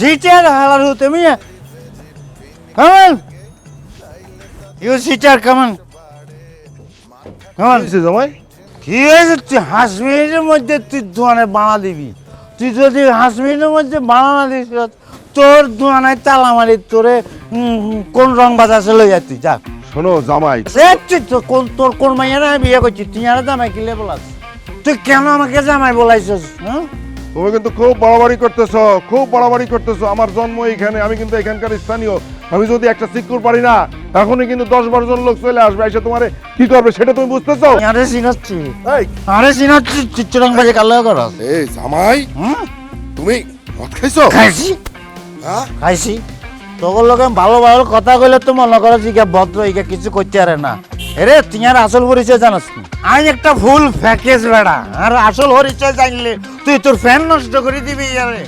seater হালার হতে মিয়া কামান ইউ সিটার কামান কামান জামাই কি হয়েছে তুই 5 মিনিটের মধ্যে তুই দোকানে বানা দিবি তুই যদি 5 মিনিটের মধ্যে বানা না দিস তোর দোকানে তালা মারি তোরে কোন রং বাজার লই যাচ্ছি যা শোনো জামাই তোর কোন মাইয়ারা আমি বিয়ে করছি তুই আর জামাই কিলে বলাস তুই কেন আমাকে জামাই বলাইছিস হ্যাঁ তুমি কিন্তু খুব বাড়াবাড়ি করতেছো আমার জন্ম এইখানে আমি কিন্তু এখানকার স্থানীয় আমি যদি একটা সিকিউর পারি না এখনই কিন্তু 10-12 জন লোক চলে আসবে এসে তোমারে কি করবে সেটা তুমি বুঝতেছো আরে চিনাচ্ছি এই আরে চিনাচ্ছি চিত্রং বাজে কালো করা এই জামাই তুমি মদ খাইছো খাইছি হ্যাঁ খাইছি তোর লোকে ভালো ভালো কথা কইলে তো মনে করো যে ভদ্র ইকা কিছু করতে পারে না এরে তুই আর আসল পরিচয় জানাস না আমি একটা ফুল প্যাকেজ বেড়া আর আসল পরিচয় জানলে তুই তোর ফ্যান নষ্ট করে দিবি আরে